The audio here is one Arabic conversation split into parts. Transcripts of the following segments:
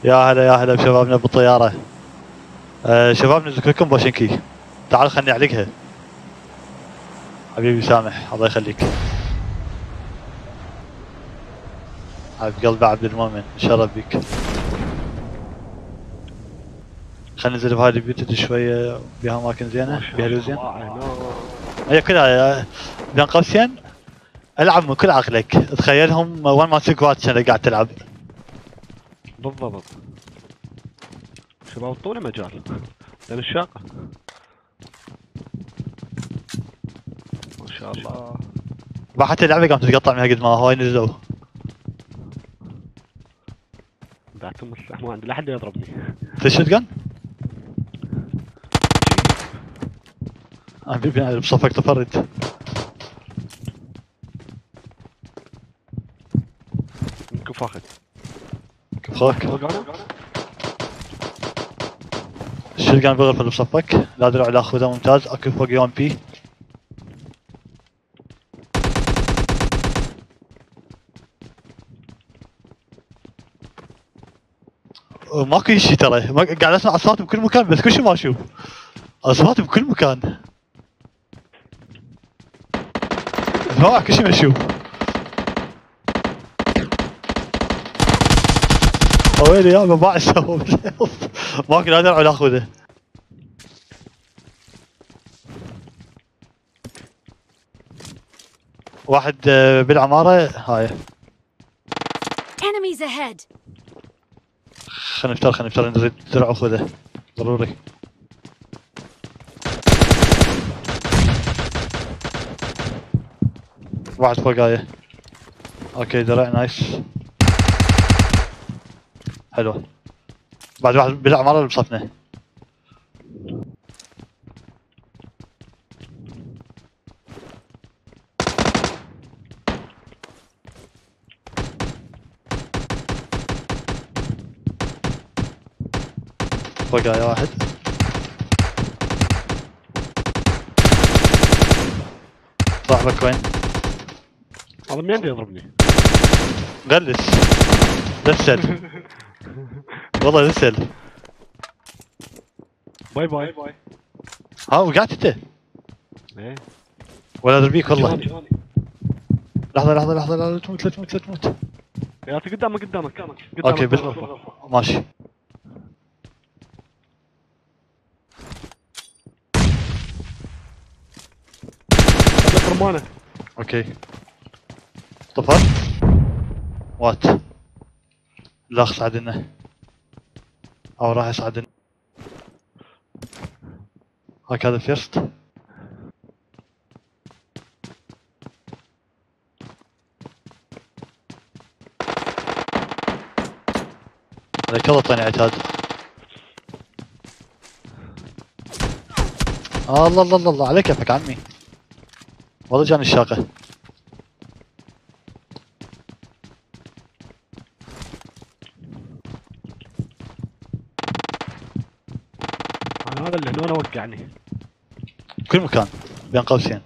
يا هلا يا هلا بشبابنا بالطيارة. شباب نزلت لكم بوشنكي. تعال خلني اعلقها. حبيبي سامح الله يخليك. حبيب قلبي عبد المؤمن نشرف بك. خلينا ننزل بهاي البيوت شوية بها اماكن زينة بها لوز زين. هي كلها بين قوسين العب من كل عقلك، تخيلهم وين ما سكوات كأنك قاعد تلعب. بالضبط. شباب طول مجال لان الشاقة ما شاء الله. حتى اللعبة قامت تتقطع منها قد ما هواي نزلوا. بعتم السلاح ما عندي لا حد يضربني. تشوت جن؟ حبيبي بصفك تفرد. يمكن فاخذ. كفاك. فوق انا؟ الشوت جن بغرفة اللي بصفك، لا دروع لا خوذة ممتاز، اكو فوق يوم بي. ماكو شيء ترى، قاعد اسمع اصوات بكل مكان بس كل شيء ما اشوف. اصوات بكل مكان. ما كل شيء ما اشوف. ويلي يابا باع السبب. ماكو لا درع ولا خوذة. واحد بالعمارة هاي. Enemies ahead! خلينا نفتر نريد درع وخوذة ضروري. واحد فوق آية. اوكي درع نايس. حلوة. بعد واحد بالعمارة اللي بصفنا. فوق آية واحد. صاحبك وين؟ هذا مين يضربني؟ غلس. لا تسأل. والله لا تسأل. باي باي. ها وقعت انت؟ ايه ولا دربيك والله. جاني. لحظة لا تموت لا تموت. يا اخي قدامك. اوكي بالغرفة. ماشي. عندك رمانة. اوكي. طفر. وات. الاخ ساعدنا. او راح يساعدنا. هاك هذا فيرست. عليك الله طيني عتاد. الله عليك كيفك عمي. والله جاني الشاقة. انا هذا اللي هنا وقعني. بكل مكان بين قوسين.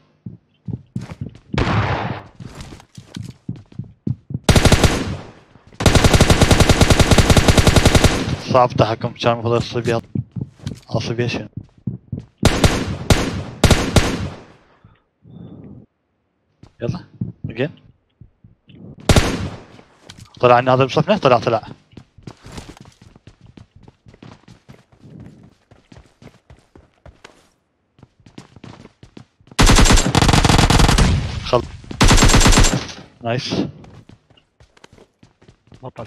صعب التحكم، كان المفروض اصيب بيها شنو. يلا اجين. طلع عنا هذا بصفنا. طلع نايس. بطل.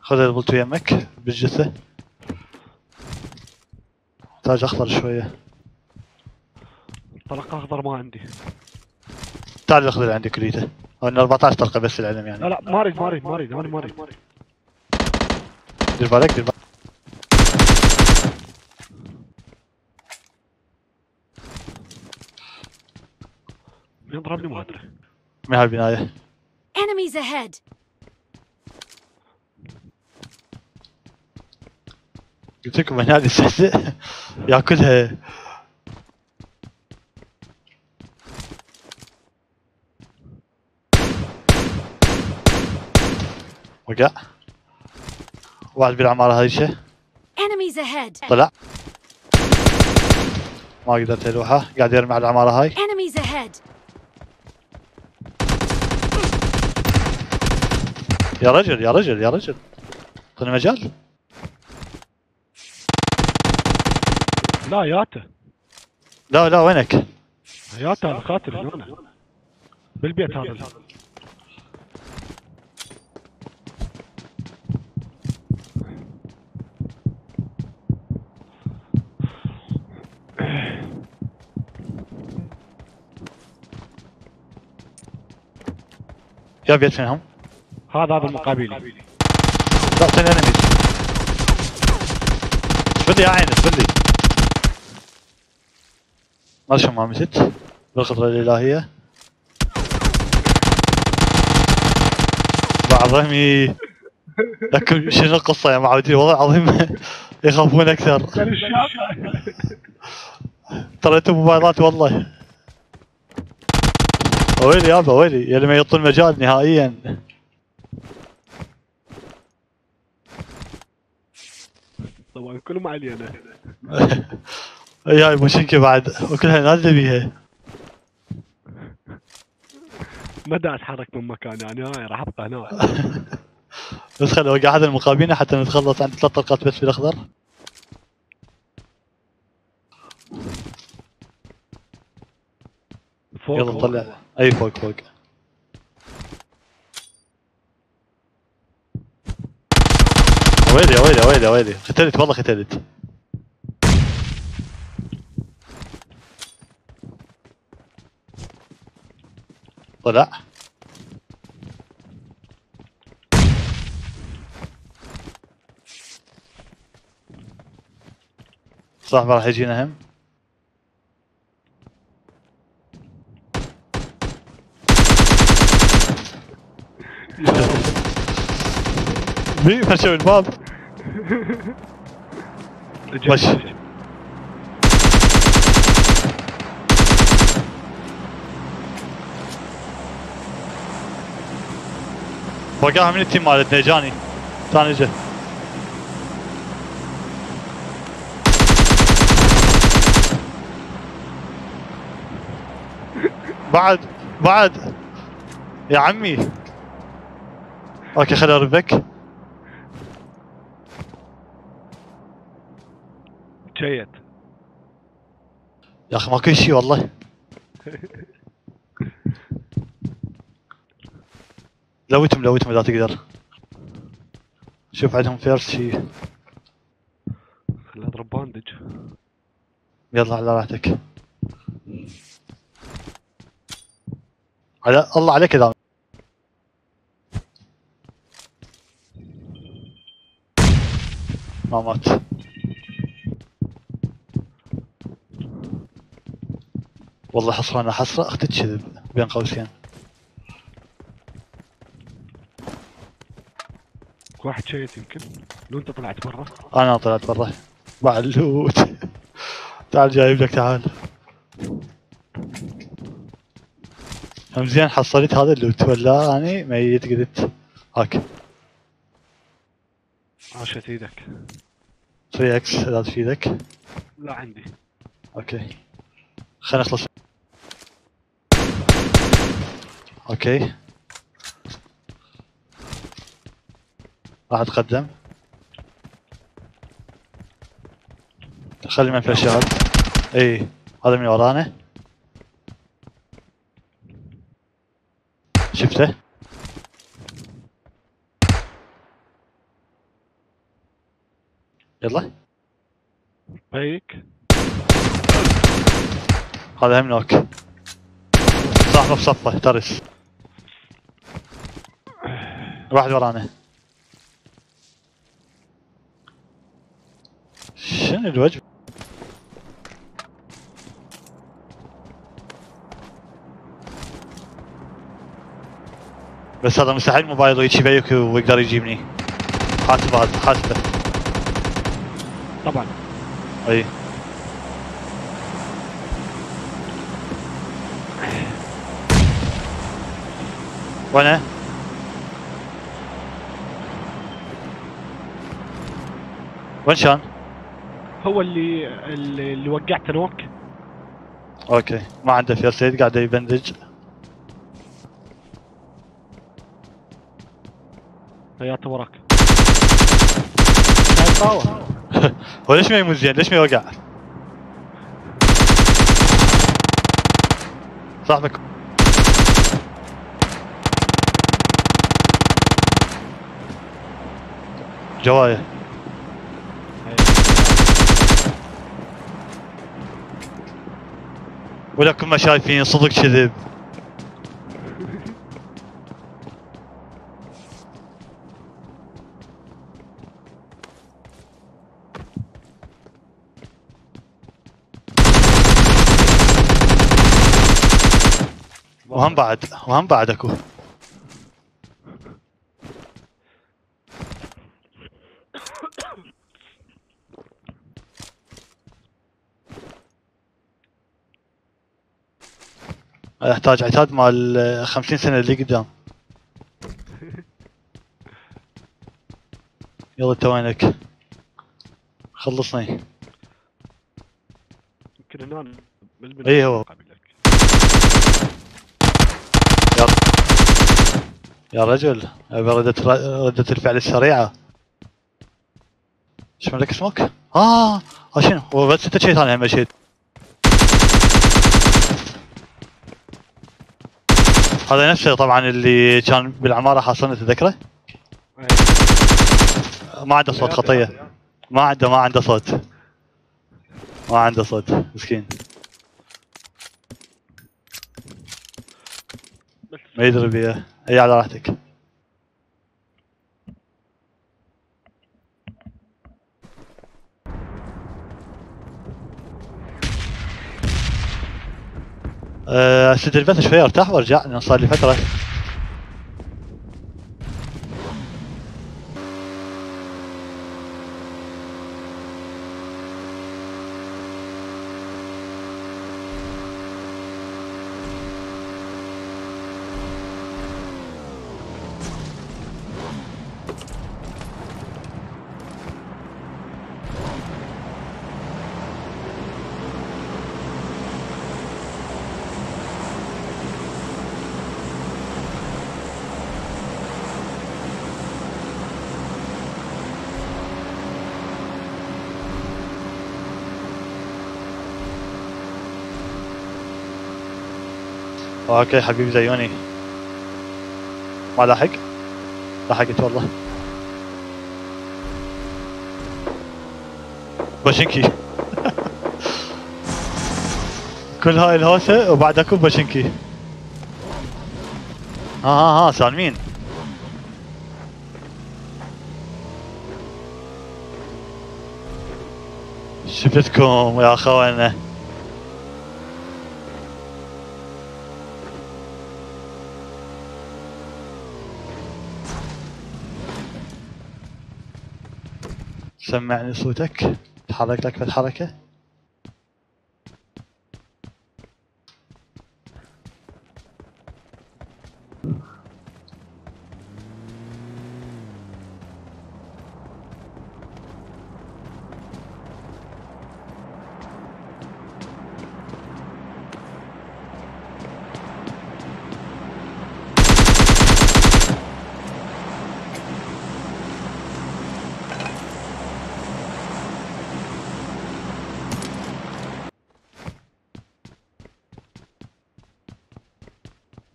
خذ البلتو يمك بالجثة. تاج اخضر شوية. طلقة اخضر ما عندي. تعال اخذ اللي عندي كليته. هو 14 طلقة بس العلم يعني. لا ما اريد انا ما اريد. دير بالك. مين ضربني ما ادري. من هالبناية. Enemies ahead! قلت لكم من هذه السحسة ياكلها. وقع. واحد بالعمارة هاي شيء Enemies ahead! طلع. ما قدرت الوحه، قاعد يرمي على العمارة هاي. Enemies ahead! يا رجل يا رجل يا رجل، اعطيني مجال. لا ياته لا لا وينك؟ ياته انا قاتل هنا بالبيت هذا يا بيت فينهم؟ هذا المقابلي. لا اعطيني انمي. اصبر يا عين اصبر لي. ما شو ما مشت بالقدرة الإلهية. بعظمي لكن شنو القصة يا معودين والله العظيم يخافون أكثر. ترى انتم موبايلات والله. ويلي يابا ويلي، يا اللي ما يعطون مجال نهائيا. طبعا كلهم علينا. اي هاي موشنكي بعد وكلها نازله بيها. ما دا اتحرك من مكاني يعني هاي راح ابقى هنا. بس خلي اوقع هذا المقابلين حتى نتخلص. عندي 3 طلقات بس بالاخضر. فوق يلا نطلع. اي فوق فوق. ويلي ويلي ويلي ويلي، ختلت والله ختلت. طلع. صاحبه راح يجينا هم. مين فرشوا الباب؟ وش وقعها من التيم مالتنا جاني ثاني جه. بعد يا عمي. اوكي خليني اربك. جيد يا اخي ماكو شيء والله. لويتهم اذا تقدر. شوف عندهم فيرس شيء. خليني اضرب باندج. يلا على راحتك. على الله عليك اذا ما مات. والله حصرنا حسرة اختي تكذب بين قوسين. واحد شيت يمكن لو انت طلعت برا. انا طلعت برا مع اللوت. تعال جايب لك تعال. هم زين حصلت هذا اللوت ولا اني ميت قلت. هاك عاشت ايدك. 3 اكس اذا تفيدك. لا عندي. اوكي خلينا نخلص. اوكي راح اتقدم. خلي من فلاشات. اي هذا من ورانا شفته. يلا هيك هذا هم نوك. صاحبه بصفه ترس. واحد ورانا. شنو الوجه؟ بس هذا مستحيل موبايله يجي بيك ويقدر يجيبني. حاسبه هذا حاسبه. طبعا. اي وينه؟ وين كان؟ هو اللي وقعته نوك. اوكي ما عنده فيرست ايد قاعد يبندج. هياته وراك. شايف باور. هو ليش ما يموت زين؟ ليش ما يوقع؟ صاحبك جوايه. ولكم ما شايفين صدق كذب. وهم بعد اكو. احتاج عتاد مال 50 سنة اللي قدام. يلا انت وينك؟ خلصني. يمكن هنا اي هو. يا رجل ابي ردة الفعل السريعة. ايش مالك اسمك؟ شنو؟ هو بس انت شيء ثاني هم مشيت. هذا نفسه طبعا اللي كان بالعمارة حاصلنا تذكره؟ ما عنده صوت خطية. ما عنده صوت. ما عنده صوت مسكين. ما يدري بيه. اي على راحتك. اسد البث شوي ارتاح وارجع لان صار لي فترة. اوكي حبيبي زيوني. ما لحقت والله. باشنكي. كل هاي الهوسة وبعد اكو باشنكي. ها سالمين. شفتكم يا اخوانا. سمعني صوتك. تحرك لك في الحركة.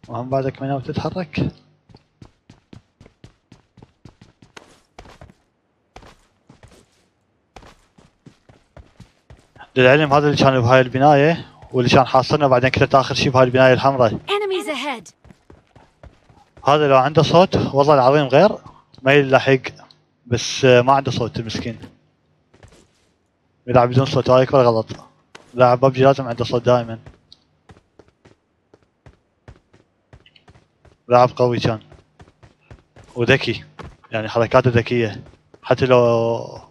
وهم بعدك منها وتتحرك. للعلم هذا اللي كان بهاي البناية واللي كان حاصلنا بعدين كنت اخر شيء بهاي البناية الحمراء. Enemies ahead. هذا لو عنده صوت والله العظيم غير ما يلحق. بس ما عنده صوت المسكين. يلعب بدون صوت هاي اكبر غلط. لاعب ببجي لازم عنده صوت دائما. لاعب قوي كان وذكي يعني حركاته ذكية. حتى لو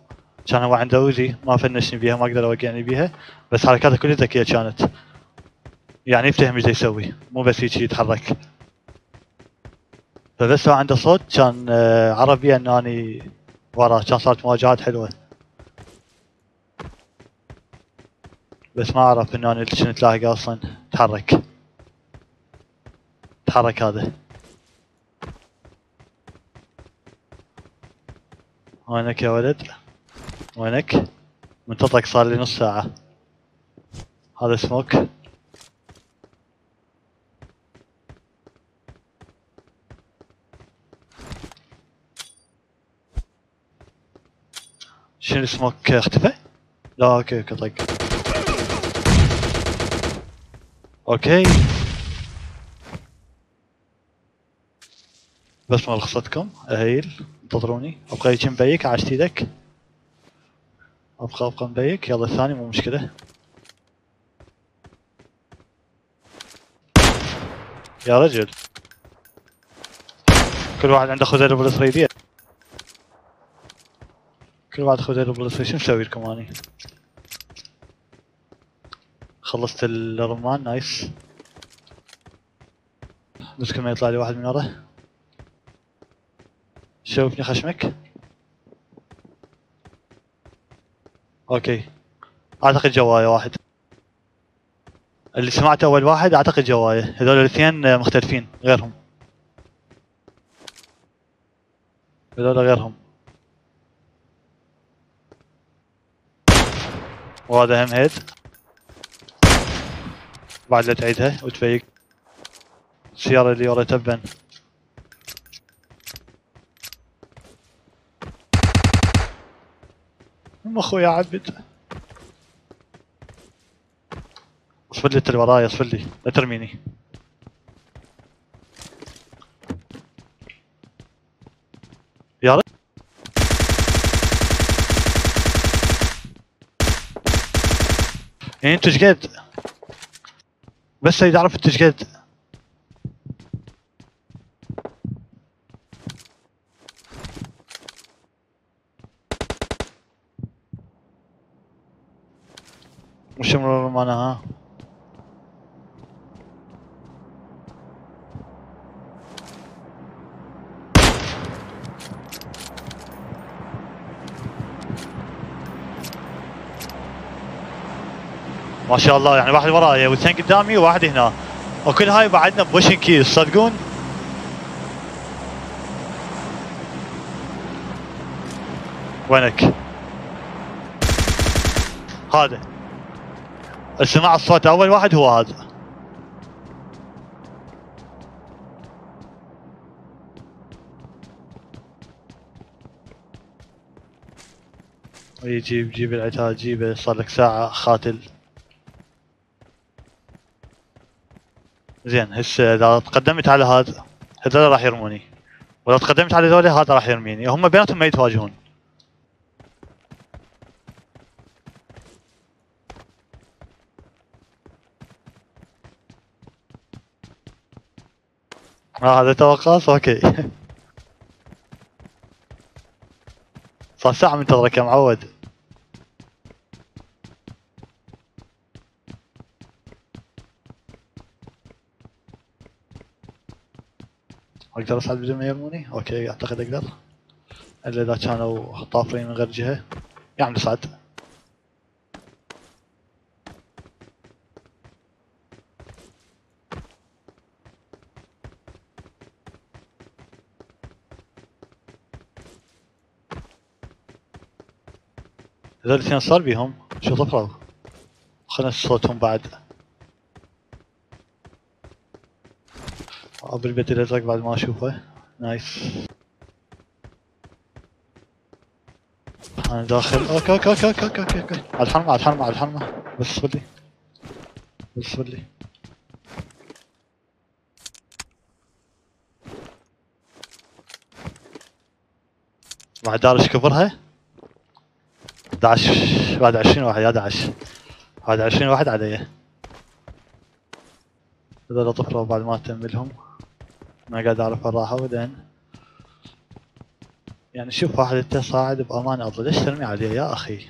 كان هو عنده اوزي ما فنشني بيها ما اقدر اوقعني بيها بس حركاته كلها ذكية كانت. يعني يفتهم ايش يسوي مو بس هيك يتحرك. فبس لو عنده صوت كان عرف بيه ان اني وراه كان صارت مواجهات حلوة. بس ما اعرف انه انا شنو تلاقي اصلا. تحرك هذا. وينك يا ولد؟ وينك؟ منتظرك صار لي نص ساعة. هذا سموك. شنو السموك اختفى؟ لا اوكي طق. اوكي بس ما رخصتكم اهيل. انتظروني ابقى يجي مبيك. عاشت ايدك. ابقى مبيك. يلا الثاني مو مشكلة. يا رجل كل واحد عنده خزينة بالاسرائيلية. كل واحد خزينة بالاسرائيلية. شو مسوي لكم اني؟ خلصت الرمان. نايس. بس كل ما يطلع لي واحد من ورا. شوفني خشمك. اوكي اعتقد جوايا واحد. اللي سمعته اول واحد اعتقد جوايا. هذول الاثنين مختلفين غيرهم. هذول غيرهم. وهذا هم هيد. بعد لا تعيدها وتفيق. السيارة اللي ورا تبا. ام اخويا عبد. اصبر لي انت اللي وراي. اصبر لي لا ترميني. يا رجل يعني انتو شقد؟ بس سيد اعرف انتو شقد. وش امر انا ها؟ ما شاء الله يعني واحد وراي واثنين قدامي وواحد هنا. وكل هاي بعدنا بوشن كيز تصدقون؟ وينك؟ هذا سمع الصوت اول واحد هو هذا. جيب العتاد. جيبه صار لك ساعة خاتل. زين هسه اذا تقدمت على هذا هذول راح يرموني. واذا تقدمت على ذولا هذا راح يرميني. هم بيناتهم ما يتواجهون. هذا توقاص اوكي. صار ساعة منتظرك يا معود. اقدر اصعد بدون ما يرموني؟ اوكي اعتقد اقدر. الا اذا كانوا طافرين من غير جهة. يعني نصعد. هذول الاثنين صار بيهم شو طفروا. خلنا صوتهم بعد. ابو البيت الازرق بعد ما اشوفه. نايس. انا داخل. اوكي على الحرمة. بس اصبر لي. بعد دارش كبرها. 11 بعد 20 واحد. 11 بعد 20 واحد علي. هذول طفروا بعد ما تملهم. ما قاعد اعرف وين راحوا. بعدين يعني شوف واحد انت صاعد بامان افضل. ليش ترمي عليه يا اخي؟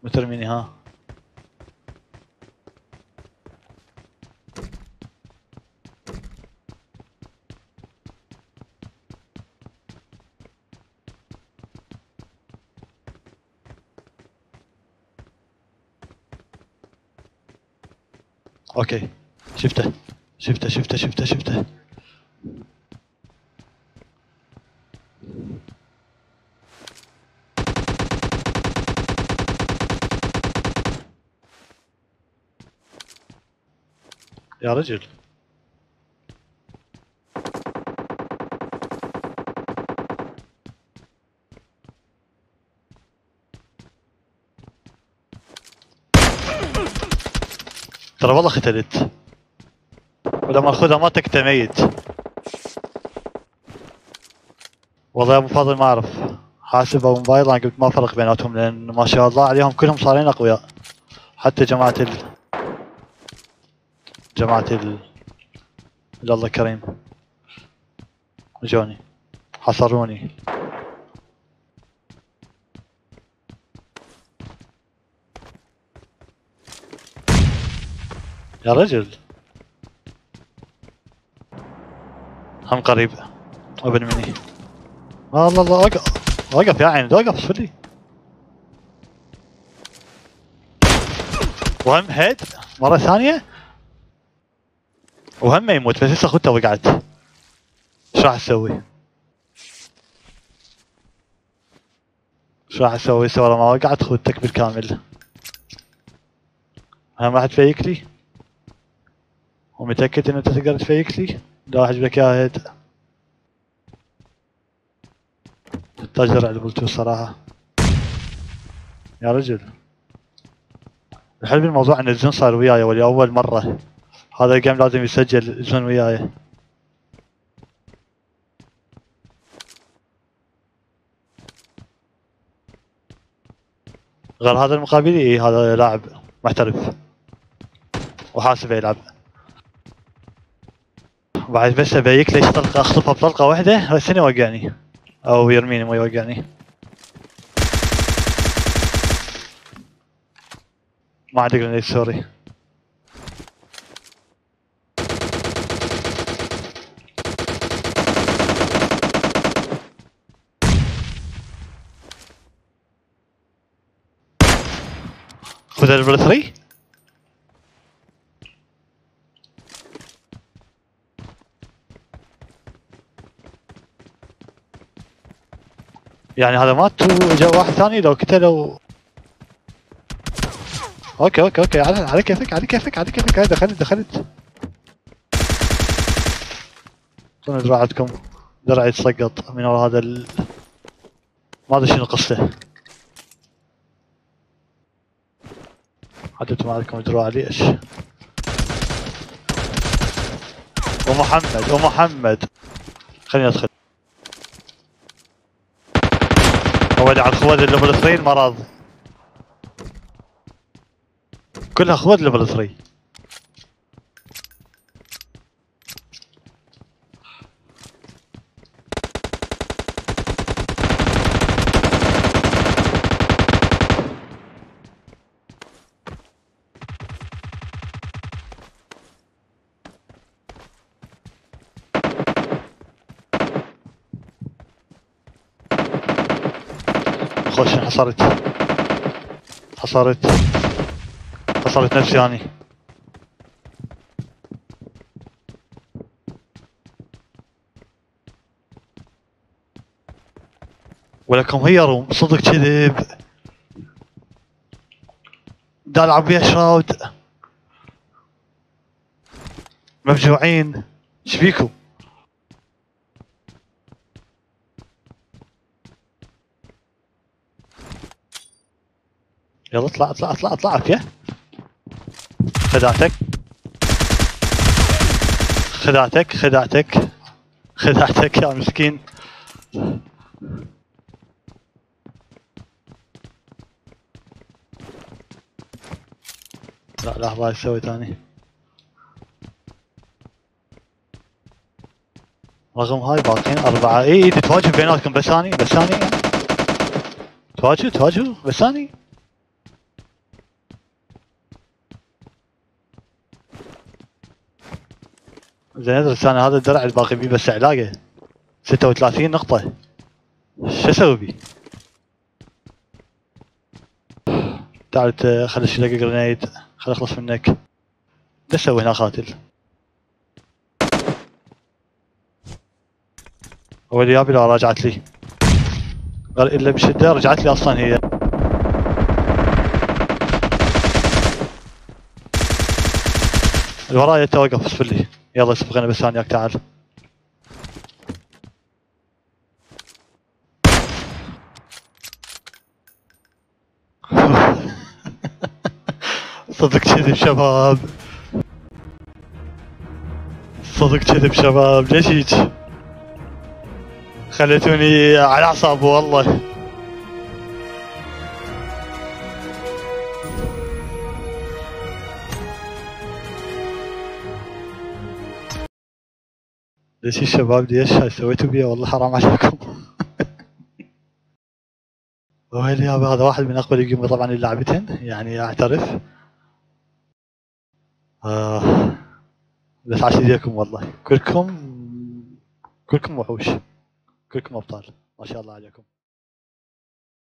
ما ترميني ها. اوكي شفته شفته شفته شفته شفته. يا رجل ترى والله ختلت، ولما اخذها ما تكتى ميت. والله يا ابو فاضل ما اعرف، حاسب او موبايل انا قلت ما فرق بيناتهم، لان ما شاء الله عليهم كلهم صارين اقوياء. حتى جماعة الله كريم جوني حصروني. يا رجل هم قريب ابن مني. الله الله وقف يا عيني وقف صلي. وهم هيد مرة ثانية وهم ما يموت، بس هسه اخذته وقعت. ايش راح اسوي؟ ايش راح اسوي هسه ورا ما وقعت خذتك بالكامل. هم راح تفيك لي؟ ومتأكد ان انت تقدر تفيك لي؟ لا راح اجيب لك اياها هيد. تحتاج درع البلوتوث صراحة يا رجل. الحلو بالموضوع ان الزون صار وياي ولأول مرة، هذا الجيم لازم يسجل الزون وياي. غير هذا المقابلي ايه هذا لاعب محترف وحاسبه يلعب. بعد بس ابيك ليش طلقة اخطفها بطلقة واحدة بس يوقعني او يرميني مو يوقعني. ما عندي جرينيد سوري. خذ البل 3 يعني هذا مات وجا واحد ثاني لو قتلوا. اوكي على كيفك على كيفك على كيفك. هاي دخلت اظن دراعتكم درعي يتسقط من ورا هذا ما ادري شنو قصته. حتى ما عندكم دراع ليش؟ ومحمد خليني ادخل. هو اللي على الخوذ الليفل 3 المرض كلها خوذ ليفل 3. خوش حصرت نفسي اني. ولكم هي روم صدق كذب. دا العب بيها شراود مفجوعين ايش فيكم؟ يلا اطلع اوكي. خدعتك يا مسكين. لا لحظة ايش سوي ثاني؟ رغم هاي باقين 4. اي تتواجه بيناتكم بس اني تواجهوا بس اني. زين ادرس انا هذا الدرع الباقي بيه بس علاقه 36 نقطة. شو اسوي بيه؟ تعال خلي اشيل لك جرينيد خلي اخلص منك. ايش اسوي هنا قاتل؟ هو اللي يابي لا راجعت لي الا بشده رجعت لي اصلا هي. اللي وراي توقف اصبر لي. يلا سبقنا بس ثانية تعال. صدق كذب شباب، صدق كذب شباب، ليش هيك؟ خليتوني على اعصابي والله. ليش الشباب ليش هاي سويتوا بيا والله حرام عليكم. ويلي يابا هذا واحد من اقوى الجيمر طبعا اللي لعبتهن يعني اعترف. بس عاش ايديكم والله كلكم وحوش، كلكم ابطال ما شاء الله عليكم.